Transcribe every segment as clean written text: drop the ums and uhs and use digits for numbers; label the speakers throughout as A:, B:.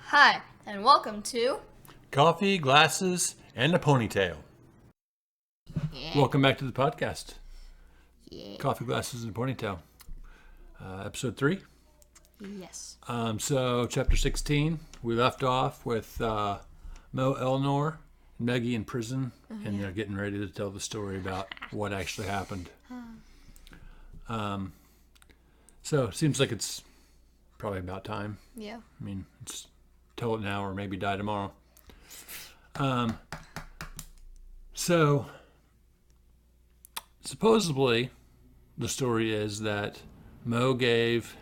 A: Hi, and welcome to
B: Coffee, glasses, and a ponytail. Welcome back to the podcast. Coffee, glasses, and a ponytail. Episode 3.
A: Yes.
B: So, chapter 16, we left off with Mo, Eleanor, and Maggie in prison, and they're getting ready to tell the story about what actually happened. So, it seems like it's probably about time.
A: Yeah.
B: I mean, it's tell it now or maybe die tomorrow. So, supposedly, the story is that Mo gave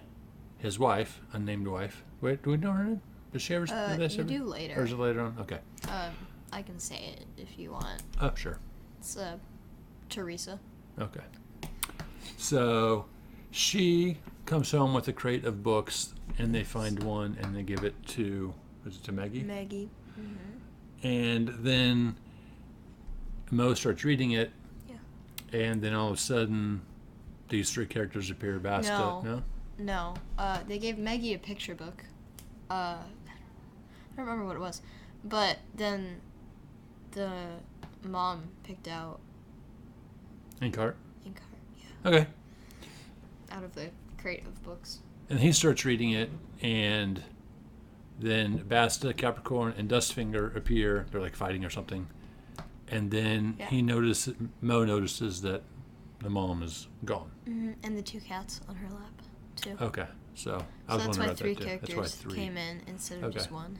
B: his wife, unnamed wife. Wait, do we know her name? Does she ever?
A: You do later.
B: Or is it later on? Okay.
A: I can say it if you want.
B: Oh, sure.
A: It's Teresa.
B: Okay. So, she comes home with a crate of books, and they find one, and they give it to, was it to Maggie?
A: Maggie. Mm-hmm.
B: And then Mo starts reading it.
A: Yeah.
B: And then all of a sudden, these three characters appear. Basta.
A: No. They gave Maggie a picture book. I don't remember what it was. But then the mom picked out
B: Inkheart?
A: Inkheart, yeah.
B: Okay.
A: Out of the crate of books.
B: And he starts reading it, and then Basta, Capricorn, and Dustfinger appear. They're like fighting or something. And then Mo notices that the mom is gone.
A: Mm-hmm. And the two cats on her lap, too.
B: Okay. So
A: that's why three characters came in instead of just one.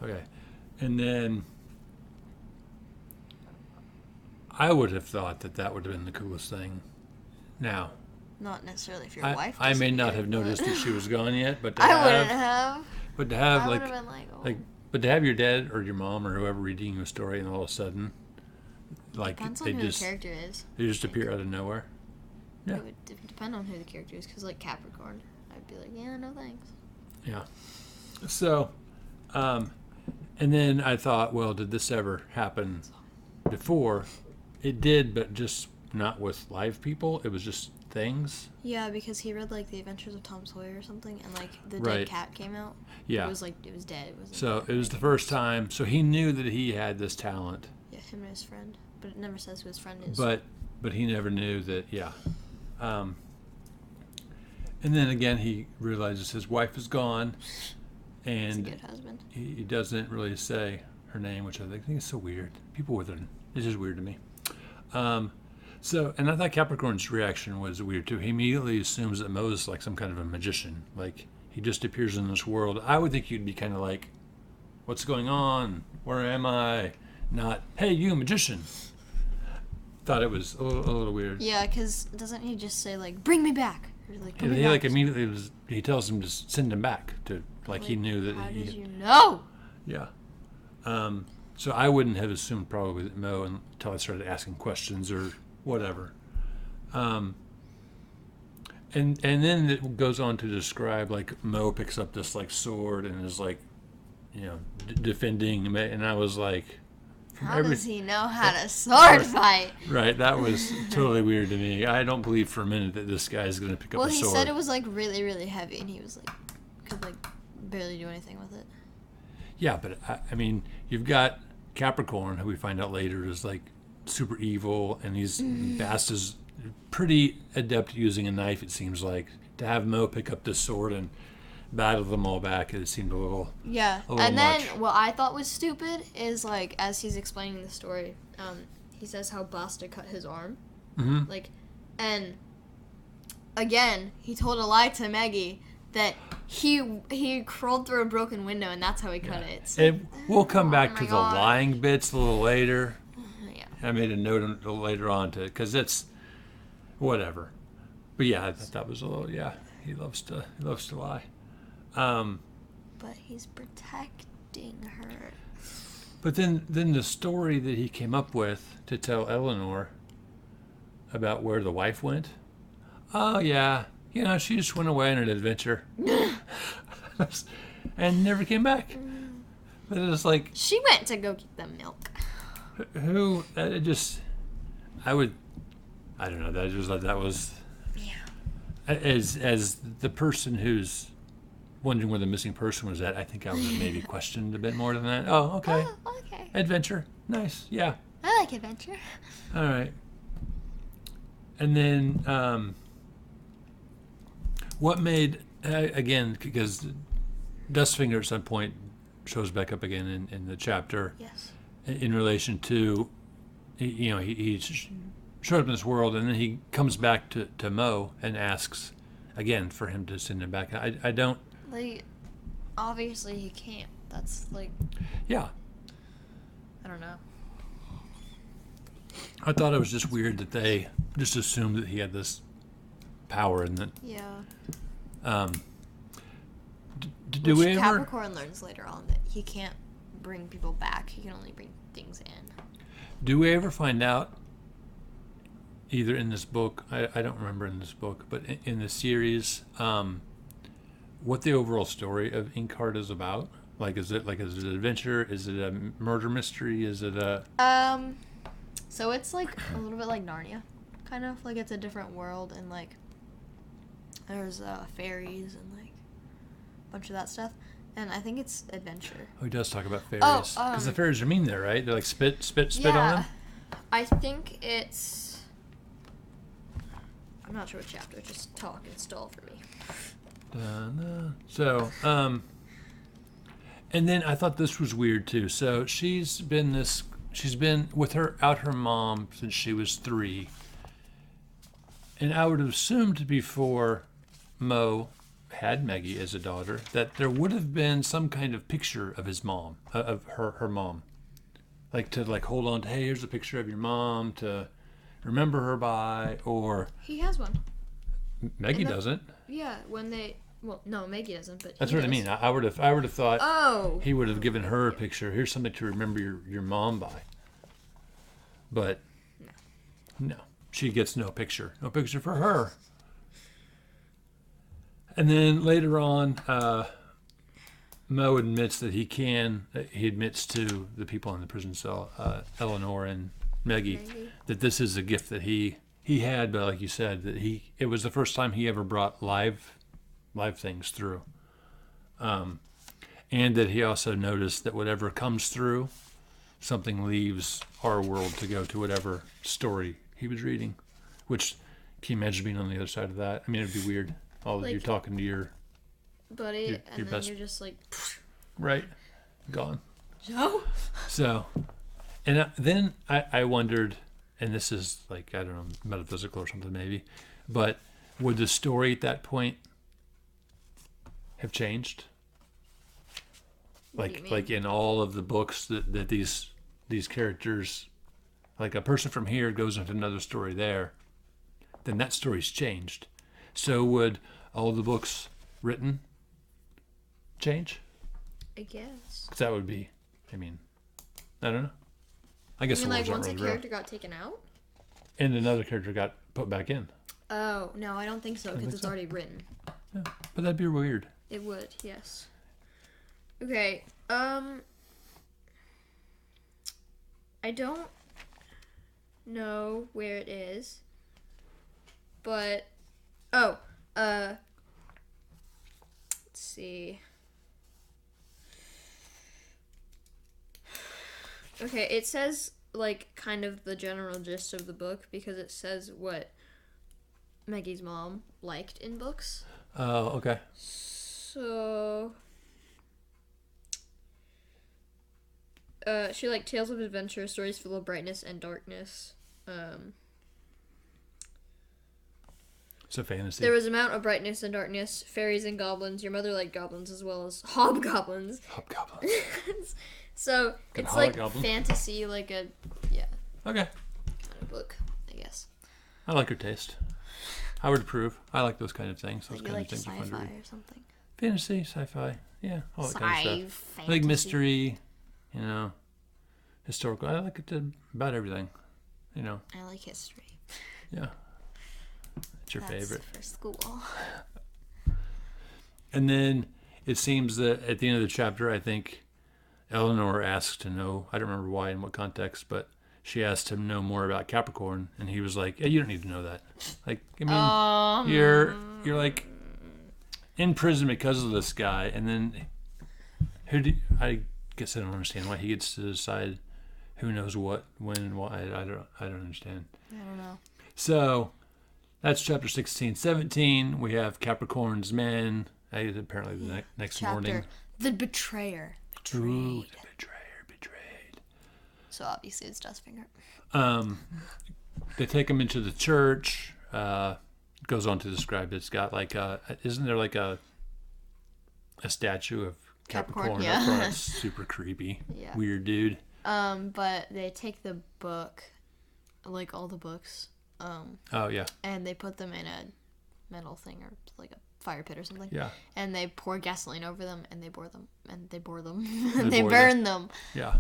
B: Okay. And then I would have thought that would have been the coolest thing. Now,
A: not necessarily if your wife.
B: I may not have noticed that she was gone yet, but
A: wouldn't have.
B: But to have
A: I would have been like, oh.
B: but to have your dad or your mom or whoever reading you a story, and all of a sudden, like
A: depends
B: they
A: on who
B: just
A: the character is.
B: They just appear out of nowhere. Yeah.
A: It would depend on who the character is, because like Capricorn, I'd be like, yeah, no thanks.
B: Yeah. So, and then I thought, well, did this ever happen before? It did, but just not with live people. It was just things.
A: Yeah, because he read like The Adventures of Tom Sawyer or something, and like the
B: Right.
A: dead cat came out.
B: Yeah.
A: It was dead. It wasn't
B: So
A: dead,
B: it was the first time. So he knew that he had this talent.
A: Yeah, him and his friend, but it never says who his friend is.
B: But he never knew that. Yeah. And then again, he realizes his wife is gone, and
A: he's a good husband.
B: he doesn't really say her name, which I think is so weird. People with her, it's just weird to me. So, and I thought Capricorn's reaction was weird too. He immediately assumes that Mo is like some kind of a magician, like he just appears in this world. I would think you'd be kind of like, "What's going on? Where am I?" Not, "Hey, you magician." Thought it was a little weird.
A: Yeah, because doesn't he just say like, "Bring me back"? Or, like,
B: And he like immediately he tells him to send him back to like he knew that.
A: How did you know?
B: Yeah. So I wouldn't have assumed probably that Mo until I started asking questions or whatever. And then it goes on to describe like Mo picks up this like sword and is like, defending, and I was like,
A: how does he know how to sword fight?
B: Right, that was totally weird to me. I don't believe for a minute that this guy is going to pick up a sword.
A: Well, he said it was like really, really heavy, and he was like, could like barely do anything with it.
B: Yeah, but I mean, you've got Capricorn, who we find out later is like super evil, and he's Basta's pretty adept at using a knife, it seems like. To have Mo pick up this sword and battle them all back, it seemed a little
A: and then
B: much.
A: What I thought was stupid is like, as he's explaining the story, he says how Basta cut his arm.
B: Mm-hmm.
A: Like, and again, he told a lie to Maggie that he crawled through a broken window, and that's how he cut it. So,
B: we'll come back to the
A: God.
B: lying bits a little later.
A: Yeah.
B: I made a note later on to it because it's whatever. But yeah, that was a little. Yeah, he loves to lie.
A: But he's protecting her.
B: But then the story that he came up with to tell Eleanor about where the wife went. Oh yeah, she just went away on an adventure and never came back. But it was like,
A: she went to go get the milk.
B: Who? I don't know. That was
A: Yeah.
B: As the person who's wondering where the missing person was at, I think I would have maybe questioned a bit more than that. Oh, okay.
A: Oh, okay.
B: Adventure. Nice. Yeah.
A: I like adventure.
B: All right. And then what made, again, because Dustfinger at some point shows back up again in the chapter.
A: Yes.
B: In relation to, he showed up in this world, and then he comes back to Mo and asks again for him to send him back. I don't.
A: Like, obviously he can't. That's like.
B: Yeah.
A: I don't know.
B: I thought it was just weird that they just assumed that he had this power and that.
A: Yeah.
B: Do we ever?
A: Capricorn learns later on that he can't bring people back. He can only bring things in.
B: Do we ever find out, either in this book, I don't remember in this book, but in the series, what the overall story of Inkheart is about? Like, is it an adventure? Is it a murder mystery? Is it a...
A: So it's like a little bit like Narnia, kind of. Like, it's a different world, and like there's fairies and like a bunch of that stuff. And I think it's adventure.
B: Oh, he does talk about fairies. Because the fairies are mean there, right? They're like spit on them?
A: I think it's... I'm not sure what chapter. Just talk and stall for me.
B: So, and then I thought this was weird too. So she's been without her mom since she was 3. And I would have assumed before Mo had Maggie as a daughter that there would have been some kind of picture of his mom, of her mom, like to hold on to, hey, here's a picture of your mom to remember her by. Or
A: he has one.
B: Maggie doesn't.
A: Yeah, when they... Well, no, Maggie doesn't, but
B: that's what I mean. I would have thought he would have given her a picture. Here's something to remember your mom by. But no, she gets no picture for her. And then later on, Mo admits that he admits to the people in the prison cell, Eleanor and Maggie, that this is a gift that he had, but like you said, that it was the first time he ever brought live things through. And that he also noticed that whatever comes through, something leaves our world to go to whatever story he was reading. Which, can you imagine being on the other side of that? I mean, it'd be weird. All of you talking to your
A: buddy,
B: your
A: and then
B: best,
A: you're just like,
B: right, gone.
A: No.
B: So, and then I wondered, and this is like, I don't know, metaphysical or something maybe, but would the story at that point have changed? Like in all of the books that these characters, like a person from here goes into another story there, then that story's changed. So would all the books written change?
A: I guess.
B: 'Cause that would be, I mean, I don't know. I guess
A: you mean
B: the
A: like
B: words
A: once a
B: aren't
A: character got taken out?
B: and another character got put back in.
A: Oh, no, I don't think so, because it's already written.
B: Yeah, but that'd be weird.
A: It would, yes. Okay, I don't know where it is, but, let's see. Okay, it says, like, kind of the general gist of the book, because it says what Maggie's mom liked in books.
B: Oh, okay.
A: So, she liked tales of adventure, stories full of brightness and darkness.
B: So fantasy.
A: There was amount of brightness and darkness, fairies and goblins. Your mother liked goblins as well as hobgoblins.
B: Hobgoblins.
A: So,
B: Good
A: it's like
B: hobgoblin.
A: fantasy, like a,
B: Okay.
A: kind of book, I guess.
B: I like her taste. I would approve. I like those kind of things. Those
A: Like you
B: kind
A: like
B: of things are fun to
A: sci-fi
B: read.
A: or something.
B: Fantasy, sci-fi, yeah, all that kind of stuff.
A: Fantasy.
B: Like mystery, historical. I like it about everything,
A: I like history.
B: Yeah. It's your favorite.
A: For school.
B: And then it seems that at the end of the chapter, I think Eleanor asked to know, I don't remember why and what context, but she asked him to know more about Capricorn, and he was like, "Hey, you don't need to know that. Like, I mean, you're like, in prison because of this guy, and then I guess I don't understand why he gets to decide who knows what, when, and why. I don't understand.
A: I don't know.
B: So that's chapter 16. 17, we have Capricorn's men. Apparently the next morning.
A: The betrayer.
B: Ooh, the betrayed.
A: So obviously it's Dustfinger.
B: They take him into the church. Goes on to describe it's got like isn't there like a statue of Capricorn
A: yeah.
B: up front? It's super creepy.
A: Yeah.
B: Weird dude.
A: But they take the book, like all the books,
B: Oh yeah.
A: and they put them in a metal thing or like a fire pit or something.
B: Yeah.
A: And they pour gasoline over them, and they bore them, and they
B: They
A: burn them.
B: Yeah.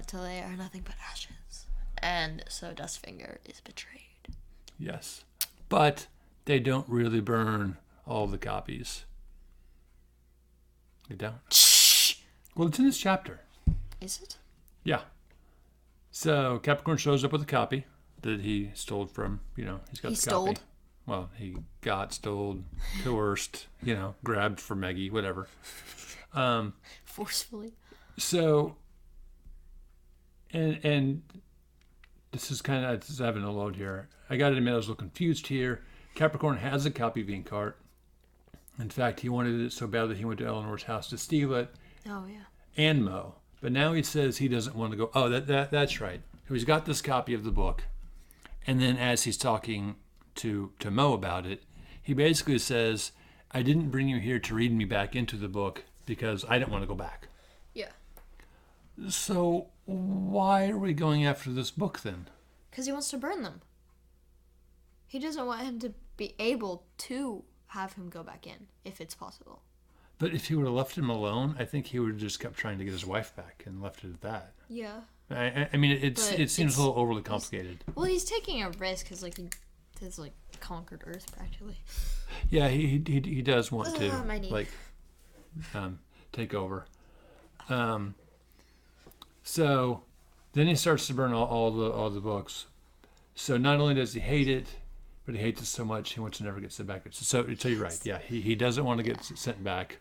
A: Till they are nothing but ashes. And so Dustfinger is betrayed.
B: Yes. But they don't really burn all the copies. They don't.
A: Shh.
B: Well, it's in this chapter.
A: Is it?
B: Yeah. So Capricorn shows up with a copy that he stole from, he's got the copy. Well, he got, stole, coerced, grabbed for Maggie, whatever.
A: Forcefully.
B: So, and this is kind of, just having a load here. I got to admit, I was a little confused here. Capricorn has a copy of Inkheart. In fact, he wanted it so badly he went to Eleanor's house to steal it.
A: Oh, yeah.
B: And Mo. But now he says he doesn't want to go. Oh, that's right. So he's got this copy of the book. And then as he's talking to Mo about it, he basically says, I didn't bring you here to read me back into the book because I didn't want to go back.
A: Yeah.
B: So why are we going after this book then?
A: Because he wants to burn them. He doesn't want him to be able to have him go back in, if it's possible.
B: But if he would have left him alone, I think he would have just kept trying to get his wife back and left it at that.
A: Yeah.
B: I mean, it seems a little overly complicated.
A: Well, he's taking a risk because, he has, conquered Earth, practically.
B: Yeah, he does want to,
A: my knee.
B: take over. So then he starts to burn all the books. So not only does he hate it, but he hates it so much he wants to never get sent back. So you're right. Yeah, he doesn't want to get sent back.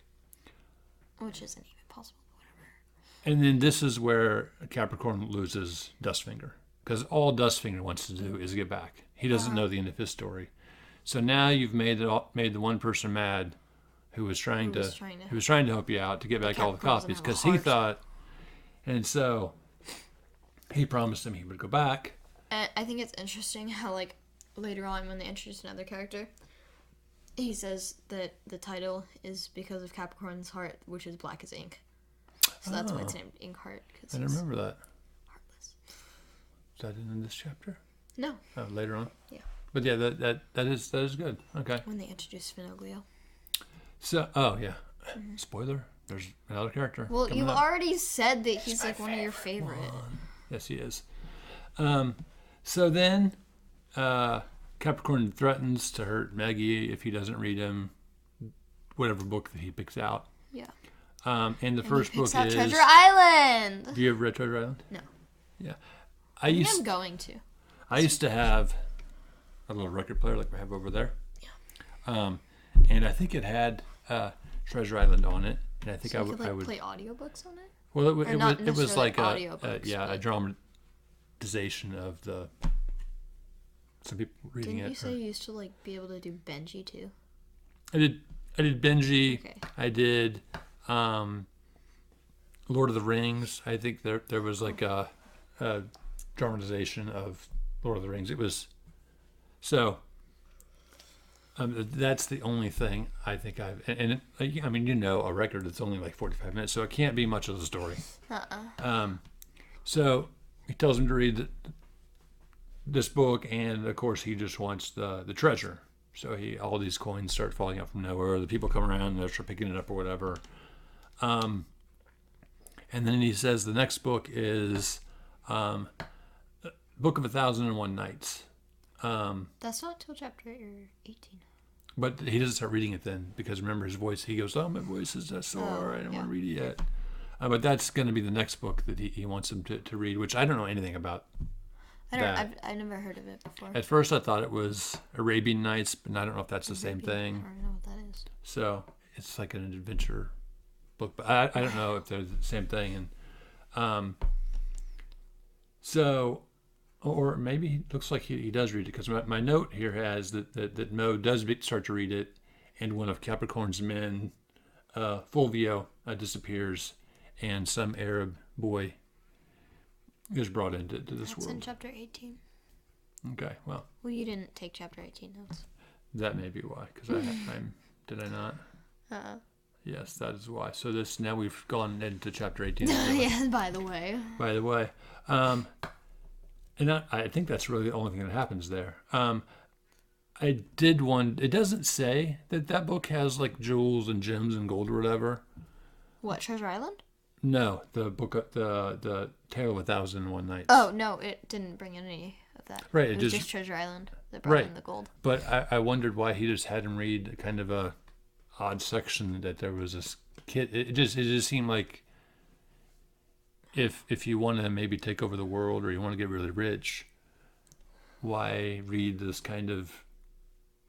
A: Which isn't even possible, whatever.
B: And then this is where Capricorn loses Dustfinger. Because all Dustfinger wants to do is get back. He doesn't know the end of his story. So now you've made the one person mad who was trying to help you out to get back all the copies. Because he thought, and so he promised him he would go back.
A: I think it's interesting how, later on when they introduce another character, he says that the title is because of Capricorn's heart, which is black as ink. So that's why it's named Inkheart.
B: I didn't remember that.
A: Heartless.
B: Is that in this chapter?
A: No.
B: Oh, later on?
A: Yeah.
B: But yeah, that is good. Okay.
A: When they introduce Finoglio.
B: So, oh yeah. Mm-hmm. Spoiler, there's another character.
A: Well, you already said that he's one of your favorite.
B: Yes, he is. So then, Capricorn threatens to hurt Maggie if he doesn't read him whatever book that he picks out.
A: Yeah.
B: And the first book is
A: Treasure Island.
B: Have you ever read Treasure Island?
A: No.
B: Yeah.
A: I'm going to.
B: I used to have a little record player like we have over there.
A: Yeah.
B: And I think it had Treasure Island on it. And I think
A: so
B: I would
A: play audiobooks on it?
B: Well, it was like a
A: audiobooks,
B: dramatization of some people reading it.
A: Didn't you say you used to be able to do Benji too?
B: I did Benji.
A: Okay.
B: I did Lord of the Rings. I think there was a dramatization of Lord of the Rings. It was so. That's the only thing I think I've. And a record that's only 45 minutes, so it can't be much of the story. So he tells him to read this book, and of course he just wants the treasure. So all these coins start falling out from nowhere. The people come around and they start picking it up or whatever. And then he says the next book is Book of 1,001 Nights.
A: That's not till chapter 18.
B: But he doesn't start reading it then because remember his voice. He goes, "Oh, my voice is that sore. I don't want to read it yet." But that's going to be the next book that he wants him to read, which I don't know anything about.
A: I've never heard of it before.
B: At first, I thought it was Arabian Nights, but I don't know if that's the same thing.
A: I don't know what that is.
B: So it's like an adventure book, but I don't know if they're the same thing. And so, or maybe it looks like he does read it, because my note here has that Mo does start to read it, and one of Capricorn's men, Fulvio, disappears, and some Arab boy is brought into this
A: That's
B: world.
A: in chapter 18.
B: Okay, well,
A: You didn't take chapter 18 notes.
B: that may be why, because I'm did I not? Yes, that is why. So now we've gone into chapter 18.
A: Yeah, by the way.
B: By the way, and I think that's really the only thing that happens there. I did one. It doesn't say that book has like jewels and gems and gold or whatever.
A: What, Treasure Island?
B: No, the book, the Tale of 1,001 Nights.
A: Oh, no, it didn't bring in any of that.
B: Right,
A: It was just Treasure Island that brought in the gold.
B: But I wondered why he just had him read kind of a odd section, that there was this kid. It just seemed like if you want to maybe take over the world, or you want to get really rich, why read this kind of...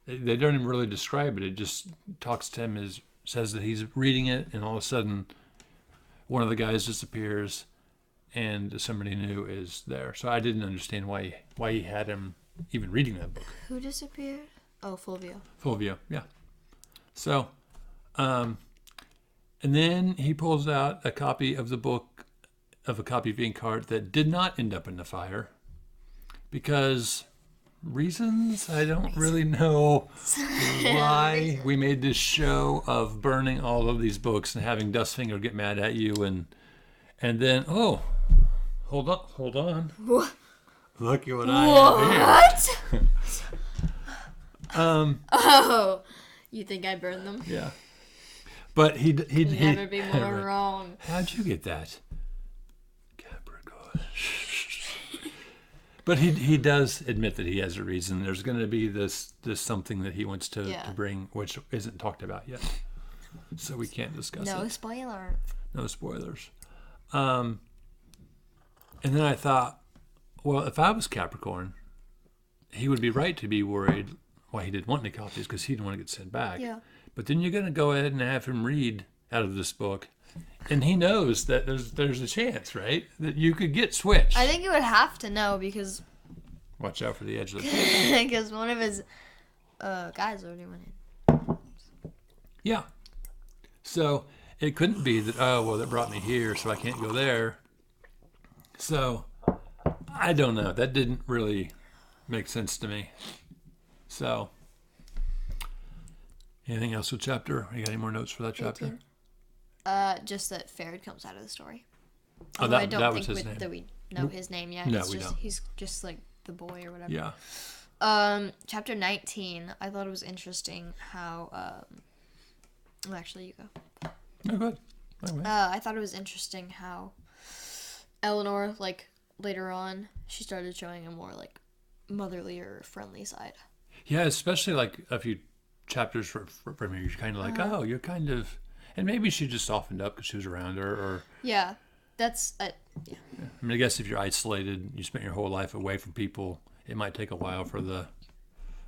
B: They don't even really describe it. It just talks to him, says that he's reading it, and all of a sudden one of the guys disappears and somebody new is there. So I didn't understand why he had him even reading that book.
A: Who disappeared? Oh, Fulvio.
B: Fulvio, yeah. So, and then he pulls out a copy of the book, of Inkheart that did not end up in the fire, because reasons I don't really know why we made this show of burning all of these books and having Dustfinger get mad at you, and then hold on
A: What?
B: look at what I have here.
A: Oh, you think I burned them?
B: Yeah, but he'd
A: Never be more
B: right.
A: wrong.
B: How'd you get that? Capricorn. But he does admit that he has a reason. There's going to be this something that he wants to bring, which isn't talked about yet, so we can't discuss it.
A: No spoiler.
B: No spoilers. And then I thought, well, if I was Capricorn, he would be right to be worried why he didn't want any copies, because he didn't want to get sent back.
A: Yeah.
B: But then you're going to go ahead and have him read out of this book, and he knows that there's a chance, right, that you could get switched.
A: I think you would have to know, because...
B: Watch out for the edge of the table.
A: Because one of his guys already went in.
B: Yeah. So it couldn't be that, that brought me here, so I can't go there. So I don't know. That didn't really make sense to me. So anything else with chapter? You got any more notes for that chapter?
A: 18. Just that Farid comes out of the story.
B: Oh,
A: I don't
B: that
A: think
B: was his name.
A: that we know his name yet.
B: No, we don't.
A: He's just like the boy or whatever.
B: Yeah.
A: Chapter 19. I thought it was interesting how. Actually, you go.
B: No, good. Anyway.
A: I thought it was interesting how Eleanor, like later on, she started showing a more like motherly or friendly side.
B: Yeah, especially like a few chapters from here. You're kind of like, you're kind of, and maybe she just softened up because she was around her, or
A: yeah, that's yeah.
B: I mean, I guess if you're isolated, you spent your whole life away from people, it might take a while for the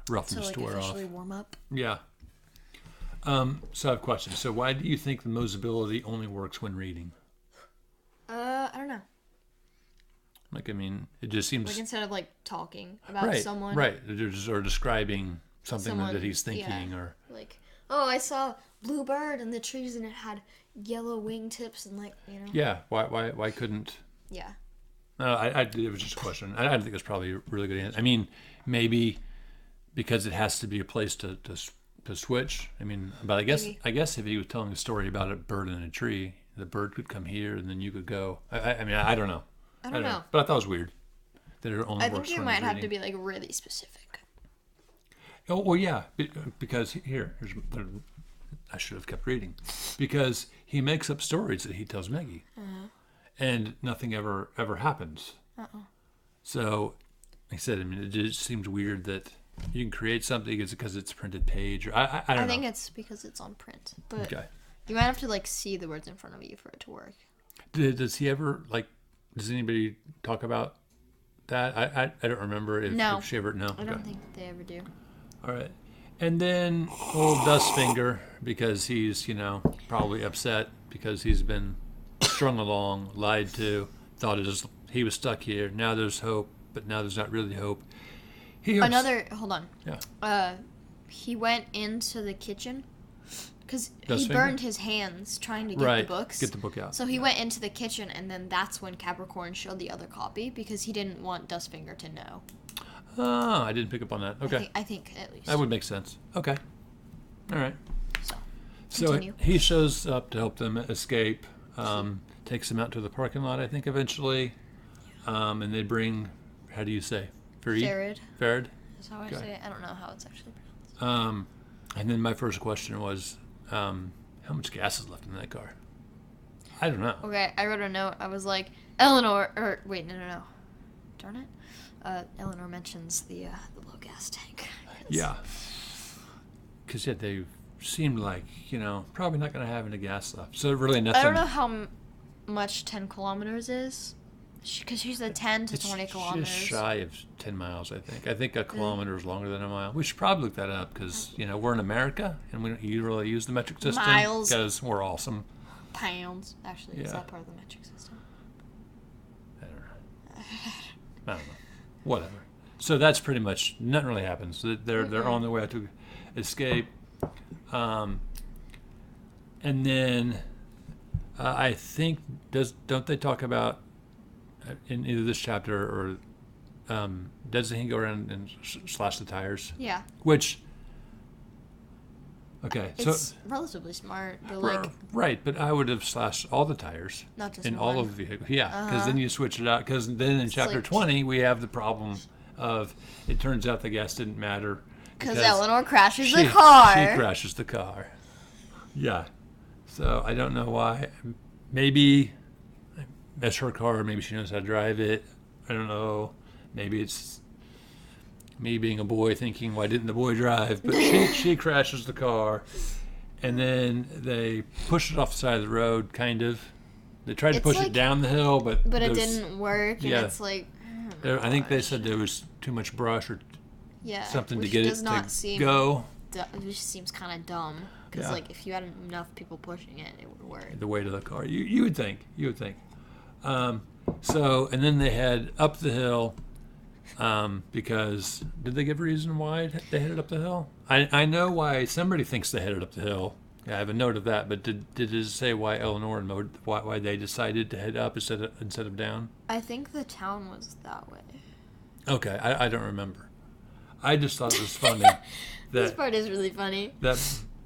B: roughness to wear off.
A: Officially warm up.
B: Yeah. So I have a question. So why do you think the Mo's ability only works when reading?
A: I don't know.
B: Like, I mean, it just seems...
A: Like, instead of, like, talking about someone.
B: Right, or describing something that he's thinking,
A: yeah.
B: or...
A: Like, oh, I saw blue bird in the trees and it had yellow wingtips and, like, you know.
B: Yeah, why couldn't...
A: Yeah.
B: No, it was just a question. I think it's probably a really good answer. I mean, maybe because it has to be a place to switch. I mean, but I guess if he was telling a story about a bird in a tree, the bird could come here and then you could go. I mean, I don't know.
A: I don't know.
B: But I thought it was weird that it only
A: I
B: works
A: think you
B: when
A: might have
B: reading.
A: to be, like, really specific.
B: Oh, well, yeah, because I should have kept reading. Because he makes up stories that he tells Maggie. And nothing ever happens. So, like I said, I mean, it just seems weird that you can create something because it's a printed page. Or I don't know.
A: I think it's because it's on print. But
B: Okay.
A: you might have to, like, see the words in front of you for it to work.
B: Does he ever, like, does anybody talk about that? I don't remember if she ever... No.
A: I don't think they ever do.
B: All right. And then old Dustfinger, because he's, probably upset because he's been strung along, lied to, thought he was stuck here. Now there's hope, but now there's not really hope.
A: Hold on.
B: Yeah.
A: He went into the kitchen because he
B: Dustfinger?
A: burned his hands trying to get
B: Right.
A: the books.
B: Get the book out.
A: So he went into the kitchen, and then that's when Capricorn showed the other copy because he didn't want Dustfinger to know.
B: Ah, I didn't pick up on that. Okay.
A: I think at least.
B: That would make sense. Okay. All right. So
A: continue.
B: he shows up to help them escape, takes them out to the parking lot, I think, eventually. And they bring, how do you say?
A: Farid.
B: Farid?
A: That's how I say it. I don't know how it's actually pronounced.
B: And then my first question was, how much gas is left in that car? I don't know.
A: Okay, I wrote a note. I was like, Eleanor, no. Darn it. Eleanor mentions the low gas tank.
B: Yeah. Because they seemed like, probably not going to have any gas left. So really nothing.
A: I don't know how much 10 kilometers is. Because she said 10 to 20 kilometers.
B: Just shy of 10 miles, I think. I think a kilometer is longer than a mile. We should probably look that up because, we're in America and we don't really use the metric system.
A: Miles.
B: Because we're awesome.
A: Pounds. Actually, is
B: Yeah.
A: that part of the metric system?
B: I don't know. Whatever. So that's pretty much, nothing really happens. They're on their way to escape. And then I think, don't they talk about, in either this chapter or doesn't he go around and slash the tires?
A: Yeah.
B: Which, okay,
A: It's relatively smart, but
B: right, but I would have slashed all the tires
A: not just
B: in
A: one.
B: all of the vehicles. Yeah, because then you switch it out. Because then in chapter
A: like-
B: 20 we have the problem of it turns out the gas didn't matter
A: Because Eleanor crashes
B: she
A: the car.
B: She crashes the car. Yeah. So I don't know why. Maybe that's her car. Maybe she knows how to drive it. I don't know. Maybe it's me being a boy thinking, why didn't the boy drive? But she crashes the car. And then they push it off the side of the road, kind of. They tried to
A: It's
B: push
A: like-
B: it down the hill, but
A: it
B: there's-
A: didn't work, and
B: yeah.
A: it's like...
B: I think they said there was too much brush or
A: Yeah,
B: something to
A: which
B: get it
A: does not
B: to
A: seem
B: go.
A: It just seems kind of dumb. Because,
B: Yeah.
A: if you had enough people pushing it, it would work.
B: The weight of the car. You would think. So, and then they head up the hill because, did they give a reason why they headed up the hill? I know why somebody thinks they headed up the hill. I have a note of that, but did it say why Eleanor and why they decided to head up instead of down?
A: I think the town was that way.
B: Okay, I don't remember. I just thought it was funny
A: This
B: that
A: part is really funny.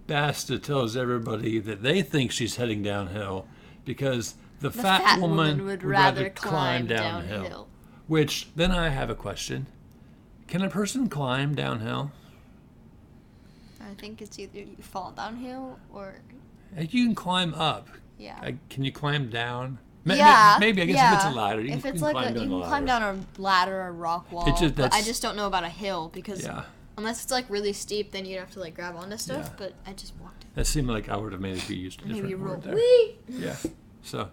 B: Basta tells everybody that they think she's heading downhill because the fat woman
A: would rather climb
B: downhill.
A: downhill.
B: Which, then I have a question. Can a person climb downhill?
A: I think it's either you fall downhill or...
B: You can climb up.
A: Yeah.
B: Can you climb down?
A: Yeah.
B: Maybe, I guess
A: yeah.
B: if it's a ladder. You
A: if
B: can
A: it's like
B: climb
A: you
B: down
A: can
B: a
A: climb
B: ladder.
A: down a ladder or rock wall.
B: It's just-
A: but I
B: that's-
A: just don't know about a hill because
B: Yeah.
A: unless it's like really steep, then you'd have to like grab onto stuff.
B: Yeah.
A: But I just walked it.
B: That seemed like I would have maybe used a different
A: Maybe you roll
B: word there.
A: wee.
B: Yeah. So,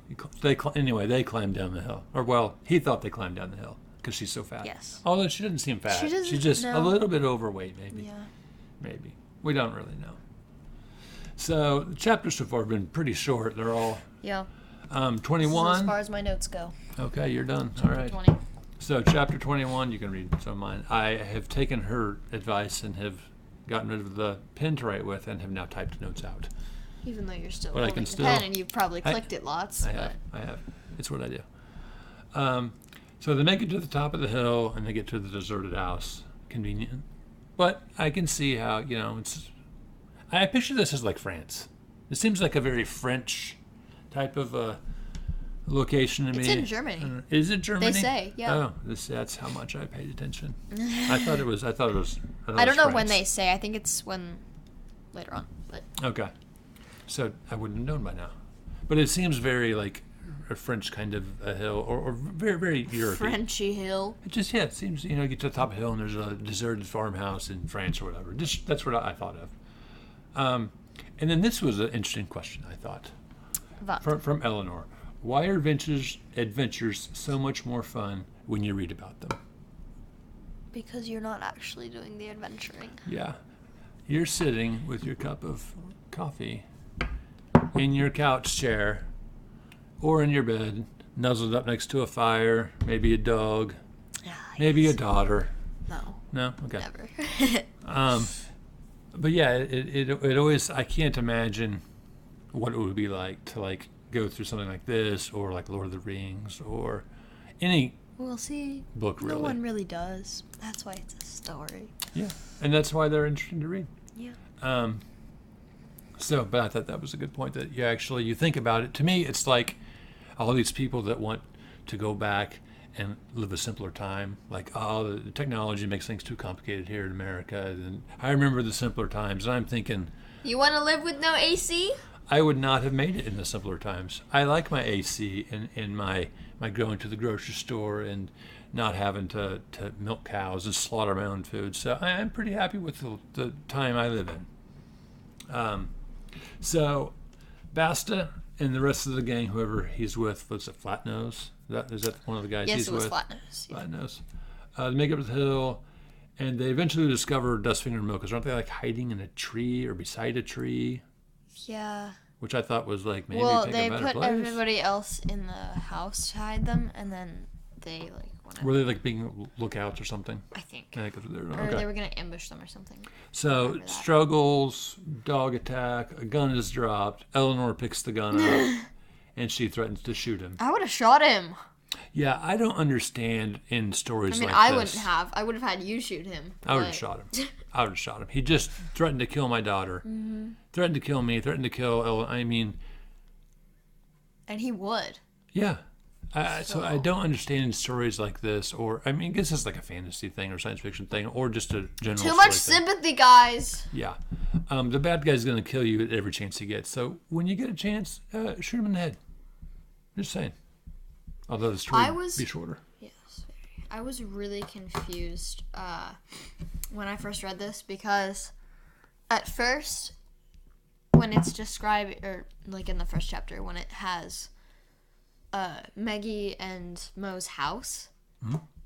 B: anyway, they climbed down the hill. Or, well, he thought they climbed down the hill because she's so fat.
A: Yes.
B: Although she doesn't seem fat.
A: She doesn't-
B: She's just a
A: no.
B: little bit overweight, maybe.
A: Yeah.
B: Maybe. We don't really know. So, the chapters so far have been pretty short. They're all
A: Yeah.
B: 21.
A: As far as my notes go.
B: Okay, you're done. All right.
A: 20.
B: So, chapter 21, you can read some of mine. I have taken her advice and have gotten rid of the pen to write with and have now typed notes out.
A: Even though you're still
B: But I
A: holding
B: can
A: the
B: still-
A: pen and you've probably clicked it lots.
B: I have. It's what I do. So they make it to the top of the hill and they get to the deserted house. Convenient. But I can see how, it's... I picture this as like France. It seems like a very French type of location to me.
A: It's in Germany.
B: Is it Germany?
A: They say, yeah.
B: Oh, that's how much I paid attention. I thought it was
A: I don't know when
B: France.
A: they say. I think it's when later on. But
B: Okay. So I wouldn't have known by now. But it seems very like a French kind of a hill or very, very European.
A: Frenchy Hill.
B: It just, it seems, you get to the top of the hill and there's a deserted farmhouse in France or whatever. Just, that's what I thought of. And then this was an interesting question, I thought, from Eleanor. Why are adventures so much more fun when you read about them?
A: Because you're not actually doing the adventuring.
B: Yeah. You're sitting with your cup of coffee in your couch chair or in your bed, nuzzled up next to a fire, maybe a dog, maybe a daughter.
A: No.
B: No? Okay.
A: Never.
B: But yeah, it always, I can't imagine what it would be like to like go through something like this or like Lord of the Rings or any
A: We'll see.
B: book really.
A: No one really does. That's why it's a story.
B: Yeah, and that's why they're interesting to read.
A: Yeah.
B: But I thought that was a good point that you think about it. To me, it's like all these people that want to go back and live a simpler time. Like, oh, the technology makes things too complicated here in America. And I remember the simpler times, and I'm thinking,
A: You want to live with no AC?
B: I would not have made it in the simpler times. I like my AC and my going to the grocery store and not having to milk cows and slaughter my own food. So I'm pretty happy with the time I live in. So Basta and the rest of the gang, whoever he's with, was it Flatnose? Is that one of the guys
A: Yes,
B: he's
A: it was
B: with?
A: Flatnose. Yeah.
B: Flatnose. They make it up the hill, and they eventually discover Dustfinger and Milk. Aren't they like hiding in a tree or beside a tree?
A: Yeah.
B: Which I thought was like maybe
A: Well,
B: pick
A: they
B: a better
A: put
B: place.
A: everybody else in the house to hide them, and then they
B: Were they like being lookouts or something?
A: I think.
B: I think they were.
A: Or
B: Okay.
A: they were gonna ambush them or something.
B: So struggles, dog attack, a gun is dropped. Eleanor picks the gun up, and she threatens to shoot him.
A: I would have shot him.
B: Yeah, I don't understand in stories
A: I mean,
B: like
A: I
B: this.
A: wouldn't have. I would have had you shoot him.
B: I would have shot him. I would have shot him. He just threatened to kill my daughter. Mm-hmm. Threatened to kill me. Threatened to kill Ellen. I mean...
A: And he would.
B: Yeah. So I don't understand in stories like this, or... I mean, I guess it's like a fantasy thing or science fiction thing, or just a general
A: Too much
B: story thing.
A: sympathy, guys.
B: Yeah. The bad guy's going to kill you at every chance he gets. So when you get a chance, shoot him in the head. Just saying. Although the story would be shorter.
A: Yes. I was really confused when I first read this because at first, when it's described, or like in the first chapter, when it has Maggie and Mo's house,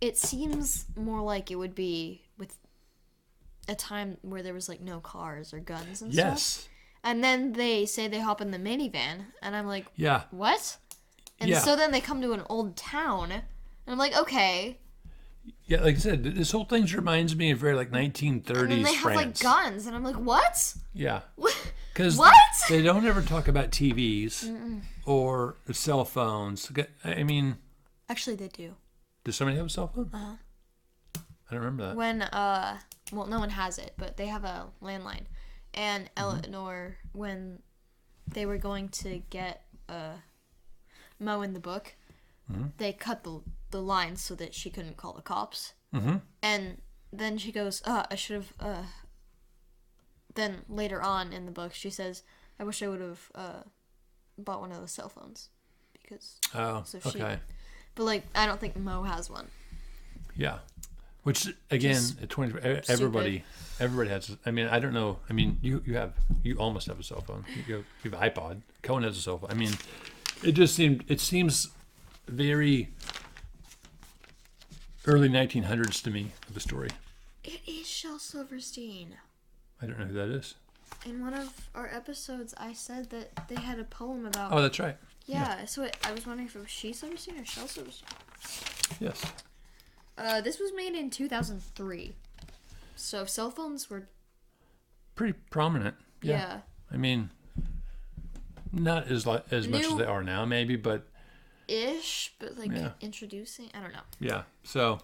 A: it seems more like it would be with a time where there was like no cars or guns and stuff. And then they say they hop in the minivan, and I'm like,
B: yeah.
A: What? And so then they come to an old town, and I'm like, okay.
B: Yeah, like I said, this whole thing reminds me of very like 1930s France.
A: And then they have like guns, and I'm like, what?
B: Yeah. Because they don't ever talk about TVs or cell phones. I mean...
A: Actually, they do.
B: Does somebody have a cell phone?
A: Uh-huh.
B: I don't remember that.
A: When, well, no one has it, but they have a landline. And Eleanor, when they were going to get Mo in the book, they cut the lines so that she couldn't call the cops. And then she goes, I should have, then later on in the book, she says, I wish I would have bought one of those cell phones. Because,
B: okay.
A: But, like, I don't think Mo has one.
B: Yeah. Which, again, at 20, everybody has, I mean, I don't know. I mean, you almost have a cell phone. You have an iPod. Cohen has a cell phone. I mean, it seems very early 1900s to me of the story.
A: It is Shel Silverstein.
B: I don't know who that is.
A: In one of our episodes, I said that they had a poem about...
B: Oh, that's right.
A: Yeah, so I was wondering if it was she Silverstein or Shel Silverstein.
B: Yes.
A: This was made in 2003. So cell phones were...
B: pretty prominent. Yeah. I mean, not as much as they are now, maybe, but...
A: Ish, but like introducing... I don't know.
B: Yeah, so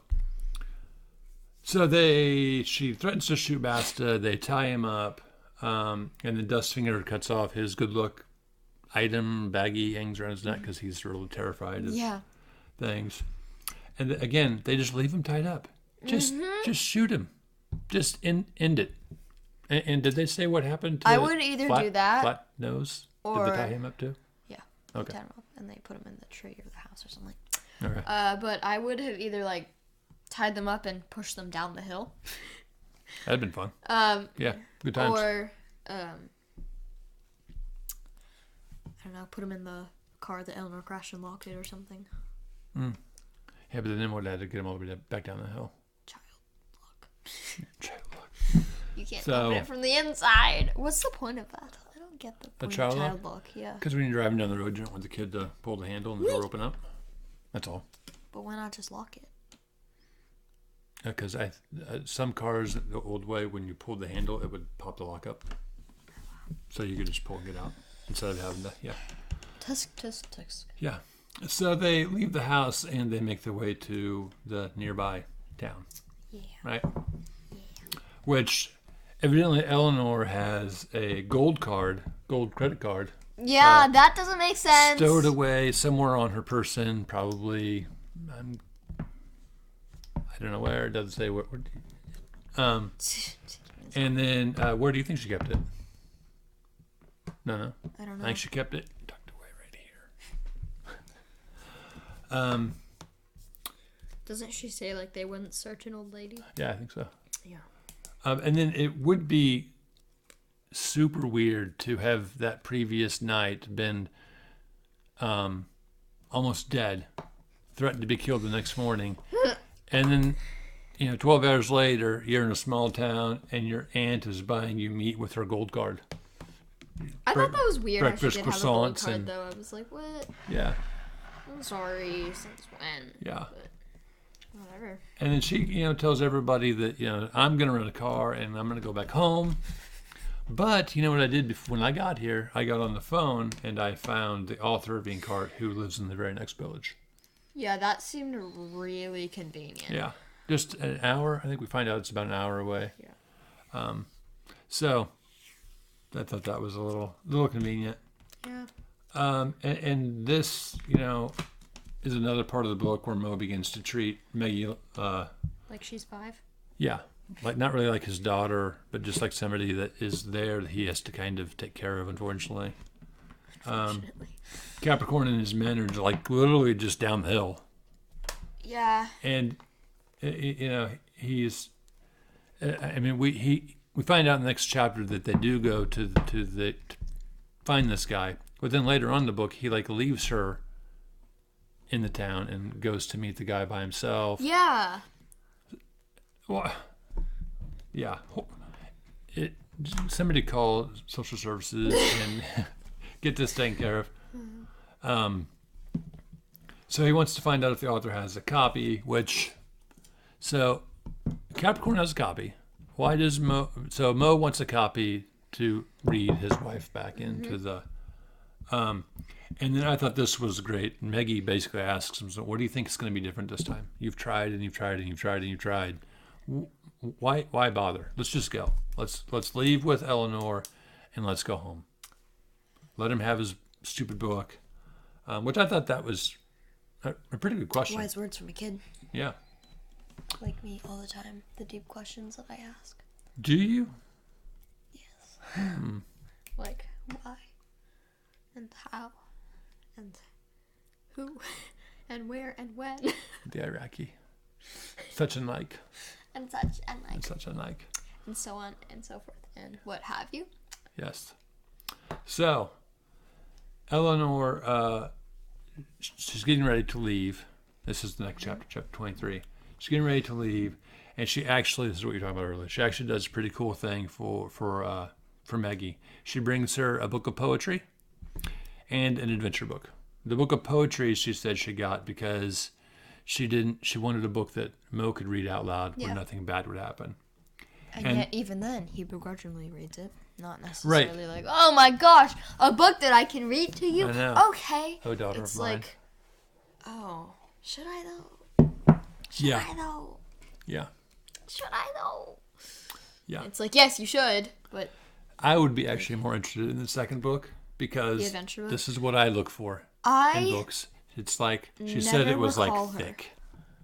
B: she threatens to shoot Basta. They tie him up, and then Dustfinger cuts off his good look item, baggie hangs around his neck because he's really terrified of things. And again, they just leave him tied up. Just shoot him. Just end it. And did they say what happened to
A: I would either do that.
B: Flat Nose?
A: Or...
B: Did they tie him up too?
A: Yeah.
B: Okay.
A: Tie him up and they put him in the tree or the house or something.
B: Okay.
A: But I would have either like tied them up and pushed them down the hill.
B: That'd been fun. Yeah, good times.
A: Or I don't know, put them in the car that Eleanor crashed and locked it or something.
B: Yeah, but then what had to get him all the way back down the hill?
A: Child luck.
B: Child luck.
A: You can't
B: So-
A: open it from the inside. What's the point of that? I don't get the point
B: child
A: of
B: lock?
A: child lock. Yeah.
B: Because when you're driving down the road, you don't want the kid to pull the handle and the door open up. That's all.
A: But why not just lock it?
B: Because some cars the old way, when you pulled the handle, it would pop the lock up. So you could just pull and get out instead of having to,
A: Tisk.
B: Yeah. So they leave the house and they make their way to the nearby town.
A: Yeah.
B: Right? Yeah. Which evidently Eleanor has a gold credit card.
A: Yeah, that doesn't make sense.
B: Stowed away somewhere on her person, probably. I don't know where. It doesn't say what. And then where do you think she kept it? No.
A: I don't know.
B: I think she kept it tucked away right here.
A: Doesn't she say like they wouldn't search an old lady?
B: Yeah, I think so.
A: Yeah.
B: And then it would be super weird to have that previous night been almost dead, threatened to be killed the next morning, and then 12 hours later you're in a small town and your aunt is buying you meat with her gold card.
A: I thought that was weird.
B: Breakfast
A: How she did have a gold
B: croissants
A: card,
B: and-
A: though. I was like, what?
B: Yeah.
A: I'm sorry. Since when?
B: Yeah.
A: But whatever.
B: And then she tells everybody that I'm gonna rent a car and I'm gonna go back home. But what I did when I got here? I got on the phone and I found the author of Inkheart, who lives in the very next village.
A: Yeah, that seemed really convenient.
B: Yeah, just an hour. I think we find out it's about an hour away.
A: Yeah.
B: So I thought that was a little convenient.
A: Yeah.
B: And this, is another part of the book where Mo begins to treat Maggie.
A: Like she's 5.
B: Yeah, like not really like his daughter, but just like somebody that is there that he has to kind of take care of. Unfortunately. Capricorn and his men are like literally just down the hill.
A: Yeah.
B: And he's. We find out in the next chapter that they do go to find this guy, but then later on in the book he leaves her in the town and goes to meet the guy by himself.
A: Yeah.
B: Well, yeah. Somebody call social services and get this taken care of. So he wants to find out if the author has a copy, so Capricorn has a copy. Why does Mo wants a copy to read his wife back into the, and then I thought this was great. Maggie basically asks him, so what do you think is going to be different this time? You've tried and you've tried and you've tried and you've tried. Why bother? Let's just go. Let's leave with Eleanor and let's go home. Let him have his stupid book, which I thought that was a pretty good question.
A: Wise words from a kid.
B: Yeah.
A: Like me all the time. The deep questions that I ask.
B: Do you?
A: Yes. Like why? And how? And who? And where and when?
B: The Iraqi. Such and like.
A: And such and like.
B: And such and like.
A: And so on and so forth. And what have you?
B: Yes. So, Eleanor, she's getting ready to leave. This is the next chapter, chapter 23. She's getting ready to leave, and she actually, this is what you were talking about earlier, she actually does a pretty cool thing for Maggie. She brings her a book of poetry and an adventure book. The book of poetry, she said she got because she wanted a book that Mo could read out loud where nothing bad would happen.
A: And yet, even then, he begrudgingly reads it. Not necessarily like, oh my gosh, a book that I can read to you?
B: I know.
A: Okay.
B: Oh, daughter
A: it's
B: of mine.
A: like, oh, should I though? Should
B: Yeah.
A: I though?
B: Yeah.
A: Should I though?
B: Yeah.
A: It's like, yes, you should, but
B: I would be actually more interested in the second book because
A: The adventure book?
B: this is what I look for in
A: I
B: books. It's like she said it was like
A: recall her.
B: thick.